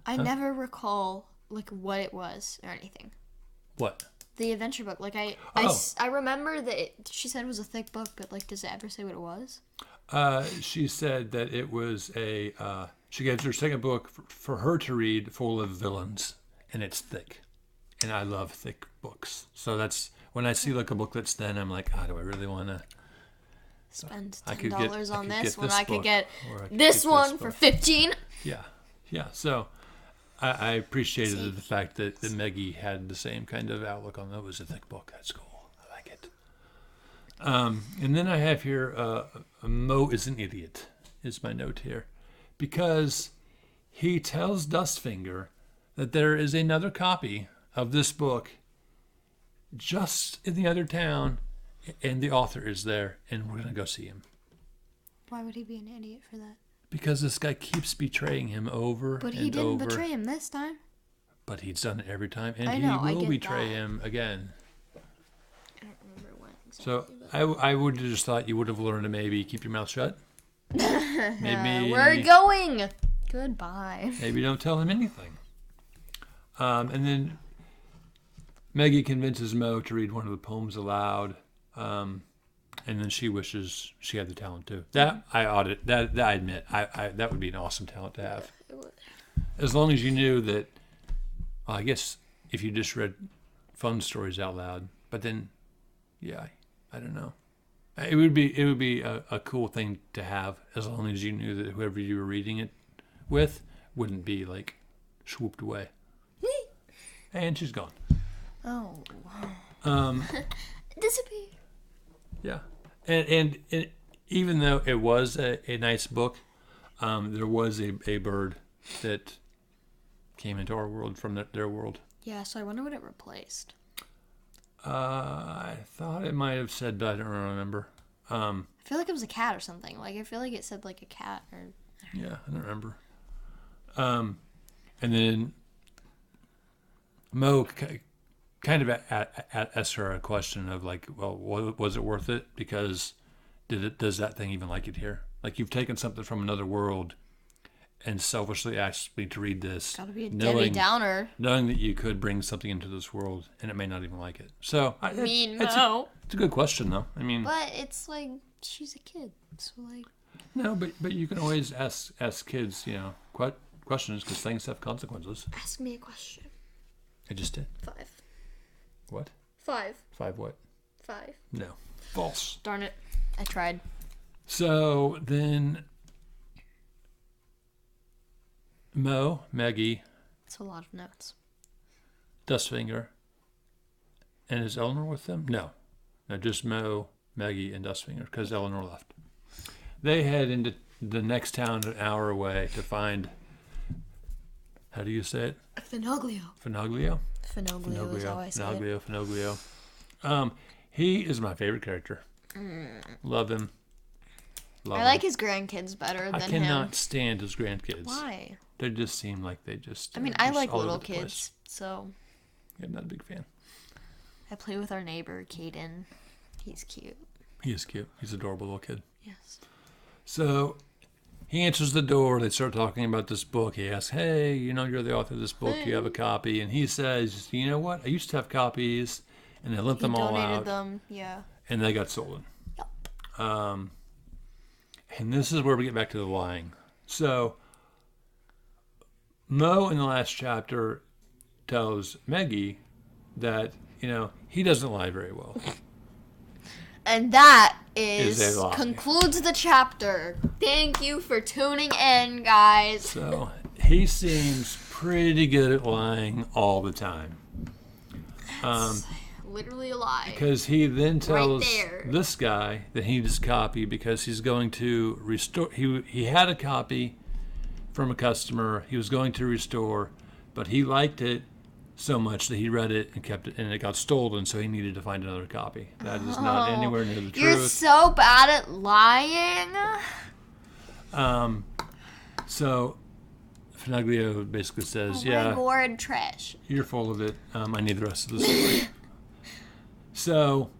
A: never recall like what it was or anything.
B: What?
A: The adventure book, like I remember that she said it was a thick book, but like, does it ever say what it was?
B: She said that it was she gave her second book for her to read, full of villains, and it's thick. And I love thick books. So that's, when I see like a book that's thin, I'm like, do I really want to
A: Spend
B: I could
A: $10
B: get
A: on this when
B: this
A: I could
B: book,
A: get
B: or I could
A: this
B: get
A: one
B: this
A: for
B: book.
A: $15.
B: Yeah. So I appreciated the fact that Maggie had the same kind of outlook on that. It was a thick book. That's cool. I like it. And then I have here, Mo is an idiot, is my note here. Because he tells Dustfinger that there is another copy of this book just in the other town, and the author is there, and we're going to go see him.
A: Why would he be an idiot for that?
B: Because this guy keeps betraying him over and over.
A: But he didn't betray him this time.
B: But he's done it every time, and
A: I know,
B: he will
A: I get
B: betray
A: that.
B: him again.
A: I don't remember when exactly.
B: So I would have just thought you would have learned to maybe keep your mouth shut. Maybe
A: We're going. Goodbye.
B: Maybe don't tell him anything. And then Maggie convinces Mo to read one of the poems aloud. And then she wishes she had the talent too. That I admit, that would be an awesome talent to have.
A: It would.
B: As long as you knew that. Well, I guess if you just read fun stories out loud, but then, yeah, I don't know. It would be a cool thing to have, as long as you knew that whoever you were reading it with wouldn't be like swooped away. And she's gone.
A: Oh. Disappear.
B: Yeah, and even though it was a nice book, there was a bird that came into our world from their world.
A: Yeah, so I wonder what it replaced.
B: I thought it might have said, but I don't remember.
A: I feel like it was a cat or something. Like, I feel like it said like a cat or.
B: Yeah, I don't remember. And then Mo kind of asked her a question of like, well, was it worth it? Because does that thing even like it here? Like, you've taken something from another world and selfishly asked me to read this.
A: Gotta be a Debbie Downer.
B: Knowing that you could bring something into this world and it may not even like it. So,
A: Mo.
B: It's a good question, though. I mean,
A: but it's like, she's a kid. So, like.
B: No, but you can always ask kids, questions, because things have consequences.
A: Ask me a question.
B: I just did.
A: 5.
B: What?
A: 5.
B: 5 what?
A: 5.
B: No. False.
A: Darn it. I tried.
B: So then Mo, Maggie.
A: It's a lot of notes.
B: Dustfinger. And is Eleanor with them? No, just Mo, Maggie, and Dustfinger, because Eleanor left. They head into the next town an hour away to find, how do you say it?
A: Finoglio.
B: Finoglio?
A: Finoglio is how I say it.
B: Finoglio. He is my favorite character. Love him.
A: I like his grandkids better than him.
B: I cannot stand his grandkids.
A: Why?
B: They just seem like they just...
A: I mean, I like little kids, so...
B: Yeah, I'm not a big fan.
A: I play with our neighbor, Caden. He's cute.
B: He is cute. He's an adorable little kid.
A: Yes.
B: So he answers the door. They start talking about this book. He asks, hey, you're the author of this book. Do you have a copy? And he says, you know what? I used to have copies, and I lent them all out. He
A: donated them, yeah.
B: And they got stolen.
A: Yep.
B: And this is where we get back to the lying. So Mo in the last chapter tells Maggie that, he doesn't lie very well.
A: And that concludes the chapter. Thank you for tuning in, guys.
B: So he seems pretty good at lying all the time.
A: That's literally a lie.
B: Because he then tells this guy that he needs a copy because he's going to restore. He had a copy from a customer he was going to restore, but he liked it so much that he read it and kept it, and it got stolen, so he needed to find another copy. That is not anywhere near the truth.
A: You're so bad at lying.
B: So Finoglio basically says,
A: my gourd trash.
B: You're full of it. I need the rest of the story. So,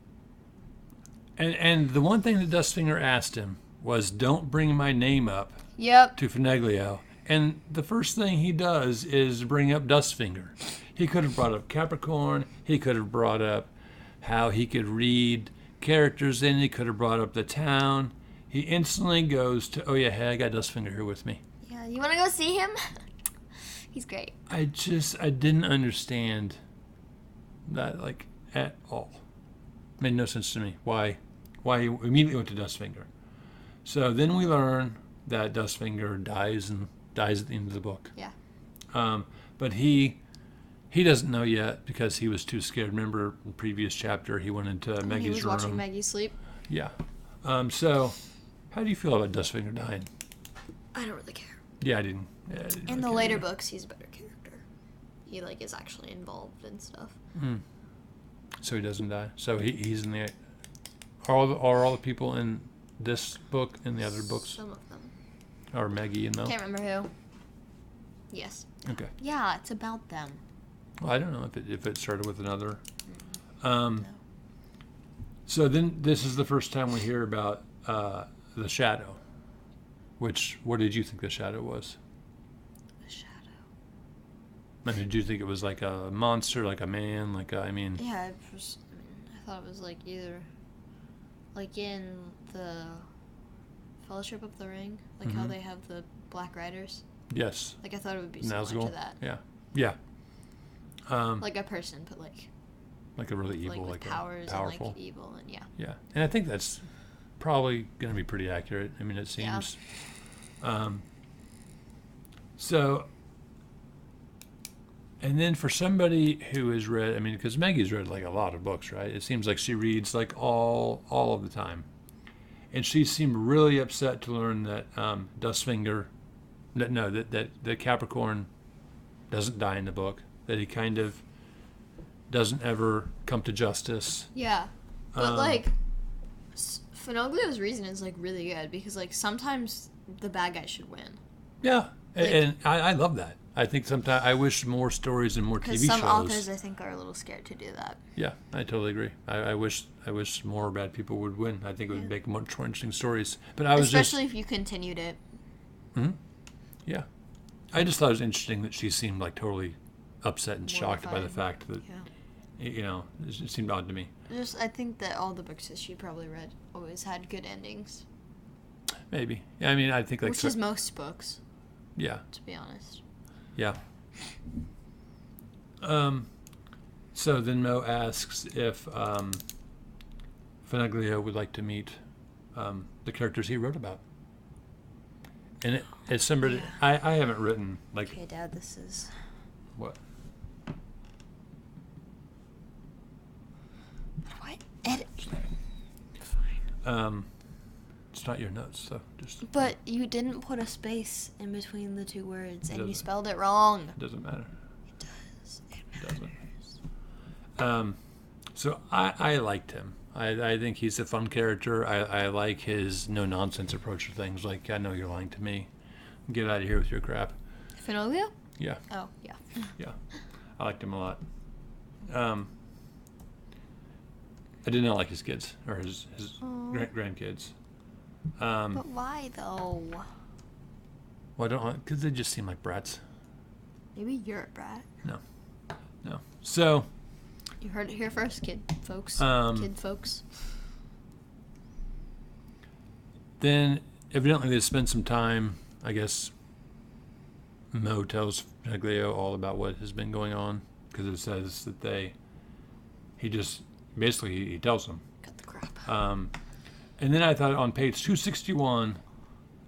B: and the one thing that Dustfinger asked him was, don't bring my name up to Finoglio. And the first thing he does is bring up Dustfinger. He could have brought up Capricorn. He could have brought up how he could read characters in. He could have brought up the town. He instantly goes to, oh yeah, hey, I got Dustfinger here with me.
A: Yeah, you want to go see him? He's great.
B: I didn't understand that, at all. Made no sense to me. Why he immediately went to Dustfinger. So then we learn that Dustfinger dies at the end of the book.
A: Yeah.
B: But he doesn't know yet because he was too scared. Remember the previous chapter, he went into
A: When
B: Maggie's
A: he was
B: room.
A: watching Maggie sleep.
B: Yeah. So, how do you feel about Dustfinger dying?
A: I don't really care.
B: Yeah, I didn't
A: In
B: really
A: the
B: care
A: later
B: either.
A: books, he's a better character. He like is actually involved in stuff.
B: So he doesn't die. So he's in the. Are all the people in this book in the other books?
A: Some of them.
B: Or Maggie and Mel?
A: Can't remember who. Yes.
B: Okay.
A: Yeah, it's about them.
B: Well, I don't know if it started with another.
A: No.
B: So then this is the first time we hear about the shadow. What did you think the shadow was?
A: The shadow.
B: I mean, did you think it was like a monster, like a man,
A: Yeah, I thought it was like either, like in the Fellowship of the Ring, like how they have the Black Riders.
B: Yes.
A: Like I thought it would be similar to that.
B: Yeah.
A: Like a person, but like
B: a really evil,
A: with
B: like
A: powers
B: a powerful.
A: and like evil and yeah.
B: Yeah, and I think that's probably going to be pretty accurate. I mean, it seems. So, and then for somebody who has read, I mean, because Maggie's read like a lot of books, right? It seems like she reads like all of the time, and she seemed really upset to learn that Dustfinger, that Capricorn doesn't die in the book. That he kind of doesn't ever come to justice.
A: Yeah, but like Finoglio's reason is like really good because like sometimes the bad guy should win.
B: Yeah, and I love that. I think sometimes I wish more stories and more TV
A: Because
B: shows.
A: some authors I think are a little scared to do that.
B: Yeah, I totally agree. I wish more bad people would win. I think it would make much more interesting stories. But I was
A: especially if you continued it.
B: Yeah, I just thought it was interesting that she seemed like totally upset and shocked by the
A: Mortified.
B: fact that it seemed odd to me.
A: I think that all the books that she probably read always had good endings.
B: Maybe. Yeah, I mean, I think like
A: Which is most books,
B: yeah.
A: to be honest.
B: Yeah. So then Mo asks if Finoglio would like to meet the characters he wrote about. And it's somebody I haven't written like.
A: Okay, Dad, this is.
B: What?
A: What? Edit.
B: Fine. It's not your notes, so just.
A: But you didn't put a space in between the two words, and you
B: doesn't.
A: spelled it wrong.
B: It doesn't matter.
A: It does. It
B: Doesn't.
A: matters.
B: So I liked him. I think he's a fun character. I like his no nonsense approach to things. Like, I know you're lying to me. Get out of here with your crap.
A: Finoglio?
B: Yeah.
A: Oh, yeah.
B: Yeah. I liked him a lot. I did not like his kids or his grandkids.
A: But why, though?
B: Well, I don't, because they just seem like brats.
A: Maybe you're a brat.
B: No. So.
A: You heard it here first, kid folks. Kid folks.
B: Then, evidently, they spend some time, I guess. Mo tells Finoglio all about what has been going on, because it says that he tells them.
A: Cut the crap.
B: And then I thought on page 261,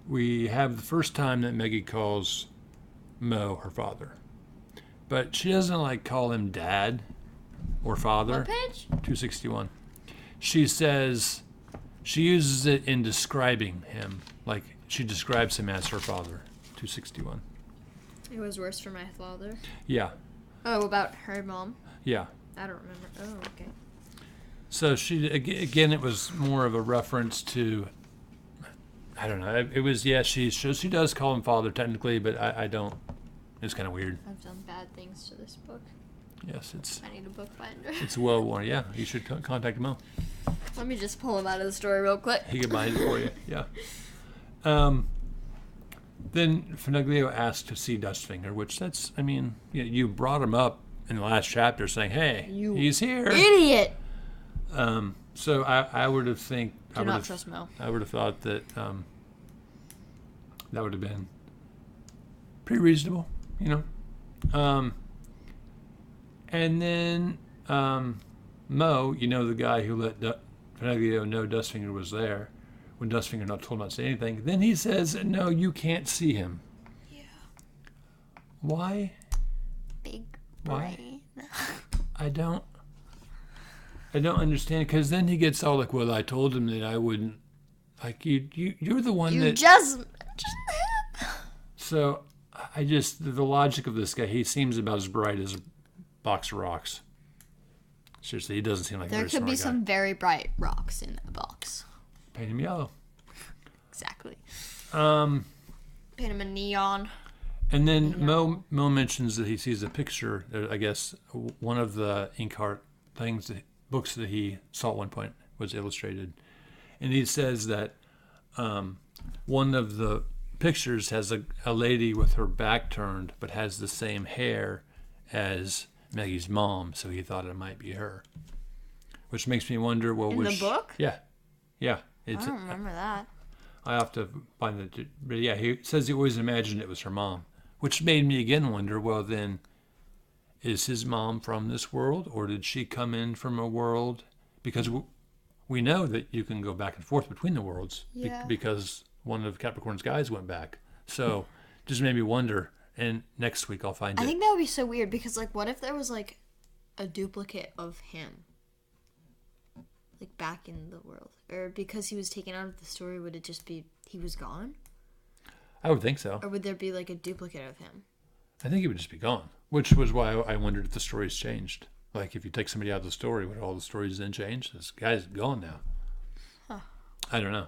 B: we have the first time that Maggie calls Mo her father. But she doesn't call him dad or father.
A: What page?
B: 261. She says, she uses it in describing him. Like, she describes him as her father. 261.
A: It was worse for my father.
B: Yeah.
A: Oh, about her mom?
B: Yeah.
A: I don't remember. Oh, okay.
B: So she, again, it was more of a reference to, I don't know. It was, she does call him father technically, but I don't. It's kind of weird.
A: I've done bad things to this book.
B: Yes,
A: I need a bookbinder.
B: it's well worn. Yeah, you should contact Mo.
A: Let me just pull him out of the story real quick.
B: He can bind it for you. Yeah. Then Finoglio asked to see Dustfinger, which you brought him up in the last chapter saying, hey, he's here.
A: Idiot!
B: So I would have
A: Do not trust Mo.
B: I would have thought that that would have been pretty reasonable, And then Mo, the guy who let Finoglio know Dustfinger was there, when Dustfinger told him not to say anything, then he says, no, you can't see him.
A: Yeah.
B: Why?
A: Big
B: Why?
A: brain.
B: I don't understand, because then he gets all like, well, I told him that I wouldn't. Like, you're the one
A: You
B: that.
A: just him.
B: So, the logic of this guy, he seems about as bright as a box of rocks. Seriously, he doesn't seem like a
A: There
B: very
A: could
B: smart
A: be
B: guy.
A: some very bright rocks in a box.
B: Paint him yellow.
A: Exactly.
B: Um,
A: Paint him a neon.
B: and then
A: No.
B: Mo mentions that he sees a picture. I guess one of the Inkheart books that he saw at one point was illustrated, and he says that one of the pictures has a lady with her back turned, but has the same hair as Maggie's mom. So he thought it might be her, which makes me wonder. Well,
A: In the book?
B: Yeah.
A: I don't remember that.
B: I have to find it. But yeah, he says he always imagined it was her mom, which made me again wonder, well, then, is his mom from this world, or did she come in from a world? Because we know that you can go back and forth between the worlds
A: Yeah.
B: because one of Capricorn's guys went back. So just made me wonder, and next week I'll find
A: I
B: it.
A: think that would be so weird because, like, what if there was, like, a duplicate of him? Like, back in the world? Or because he was taken out of the story, would it just be he was gone?
B: I would think so.
A: Or would there be, like, a duplicate of him?
B: I think he would just be gone, which was why I wondered if the story's changed. Like, if you take somebody out of the story, would all the stories then change? This guy's gone now.
A: Huh.
B: I don't know.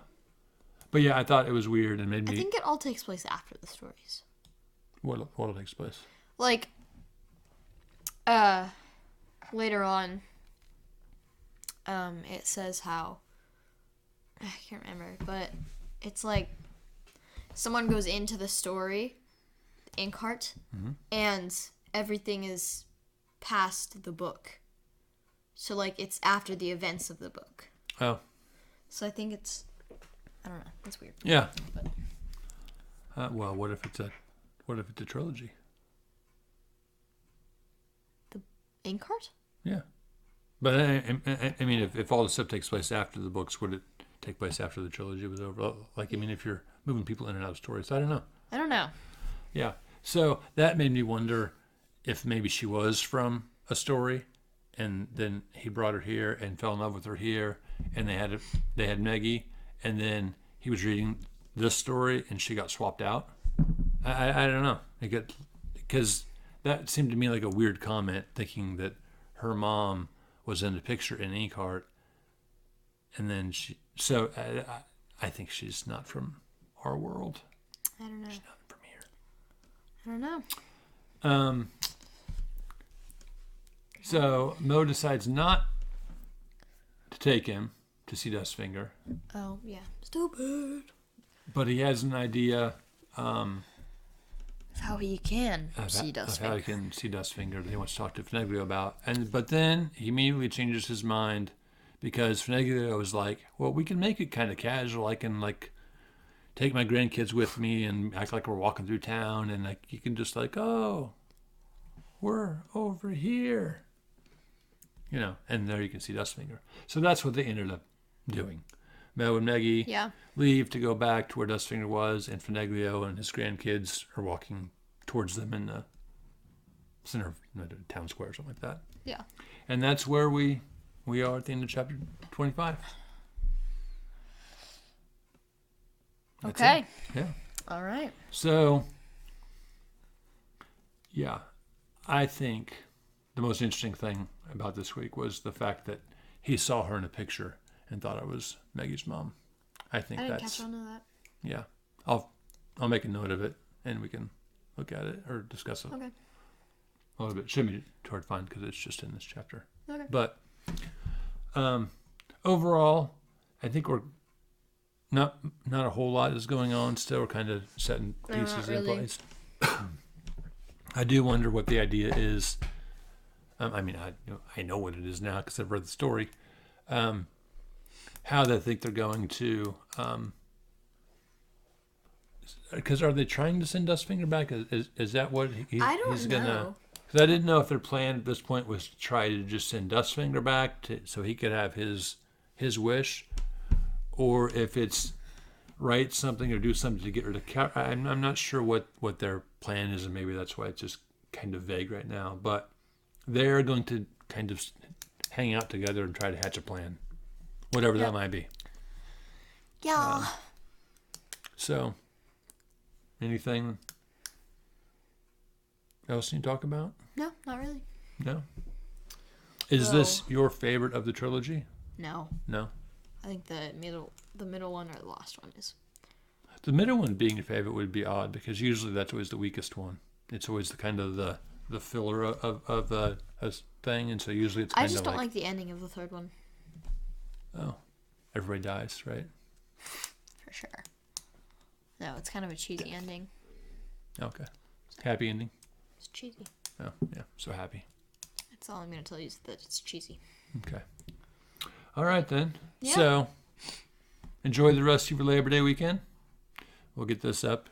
B: But yeah, I thought it was weird and made me...
A: I think it all takes place after the stories.
B: What takes place?
A: Like, later on, it says how, I can't remember, but it's like someone goes into the story, Inkheart, and everything is past the book. So, like, it's after the events of the book.
B: Oh.
A: So I think it's, I don't know, it's weird.
B: Yeah.
A: But
B: Well, what if it's a trilogy?
A: the Inkheart?
B: Yeah. But I mean, if all the stuff takes place after the books, would it take place after the trilogy was over? Like, I mean, if you're moving people in and out of stories, I don't know.
A: I don't know.
B: Yeah. So that made me wonder if maybe she was from a story, and then he brought her here and fell in love with her here, and they had Maggie, and then he was reading this story and she got swapped out. I don't know. Because that seemed to me like a weird comment, thinking that her mom was in the picture in Inkheart, and then she. So I think she's not from our world.
A: I don't know.
B: She's not from here.
A: I don't know.
B: So Mo decides not to take him to see Dustfinger,
A: Oh, yeah. Stupid.
B: but he has an idea
A: How he can
B: of
A: see
B: how he
A: Dustfinger.
B: can see Dustfinger that he wants to talk to Fineglio about. But then he immediately changes his mind because Fineglio is like, well, we can make it kind of casual. I can, like, take my grandkids with me and act like we're walking through town, and, like, you can just, like, oh, we're over here. You know, and there you can see Dustfinger. So that's what they ended up doing. Mel and Maggie
A: Yeah.
B: leave to go back to where Dustfinger was, and Fineglio and his grandkids are walking towards them in the center of the town square or something like that.
A: Yeah.
B: And that's where we are at the end of chapter 25. That's
A: Okay.
B: it. Yeah.
A: All right.
B: So, yeah, I think the most interesting thing about this week was the fact that he saw her in a picture and thought it was Maggie's mom. I think
A: I didn't
B: that's
A: catch on to that.
B: yeah. I'll make a note of it and we can look at it or discuss it
A: Okay.
B: a little bit. Shouldn't be too hard to find because it's just in this chapter.
A: Okay.
B: But overall, I think we're not a whole lot is going on. Still, we're kind of setting
A: No,
B: pieces
A: not
B: in
A: really.
B: place. I do wonder what the idea is. I mean, I know what it is now because I've read the story. How they think they're going to. Because are they trying to send Dustfinger back? Is that what
A: I don't
B: he's
A: know.
B: gonna? Because I didn't know if their plan at this point was to try to just send Dustfinger back so he could have his wish, or if it's write something or do something to get rid of. I'm not sure what their plan is, and maybe that's why it's just kind of vague right now. But they're going to kind of hang out together and try to hatch a plan, whatever that might be.
A: Yeah.
B: So, anything else you talk about?
A: No, not really.
B: No? Is this your favorite of the trilogy?
A: No.
B: No?
A: I think the middle one or the last one is.
B: The middle one being your favorite would be odd, because usually that's always the weakest one. It's always the kind of the filler of a thing, and so usually it's kind of
A: I just don't like the ending of the third one.
B: Oh, everybody dies, right?
A: For sure. No, it's kind of a cheesy ending.
B: Okay. Happy ending?
A: It's cheesy.
B: Oh, yeah. So happy.
A: That's all I'm going to tell you is that it's cheesy.
B: Okay. All right, then.
A: Yeah.
B: So, enjoy the rest of your Labor Day weekend. We'll get this up.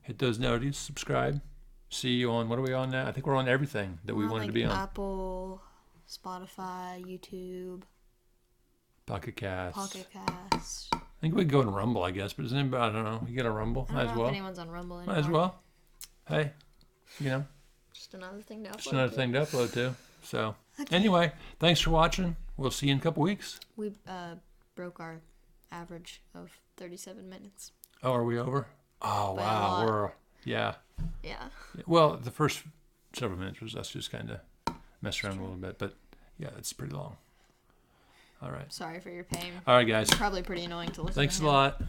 B: Hit those noties. Subscribe. See you on, what are we on now? I think we're on everything that we wanted to be on.
A: Apple, Spotify, YouTube,
B: Pocket Cast.
A: Cast.
B: I think we could go on Rumble, I guess. But isn't anybody, I don't know. You get a Rumble?
A: I
B: Might
A: don't
B: as
A: know
B: well.
A: if anyone's on Rumble anymore.
B: Might as well. Hey, you know.
A: Just another thing to upload.
B: Just another thing to upload to. So, anyway, thanks for watching. We'll see you in a couple weeks.
A: We broke our average of 37 minutes.
B: Oh, are we over? Oh,
A: By a
B: wow.
A: lot.
B: We're, yeah.
A: Yeah.
B: Well, the first several minutes was us just kind of messing around a little bit. But, yeah, it's pretty long. All right.
A: Sorry for your pain.
B: All right, guys.
A: Probably pretty annoying to listen
B: Thanks
A: to.
B: a lot.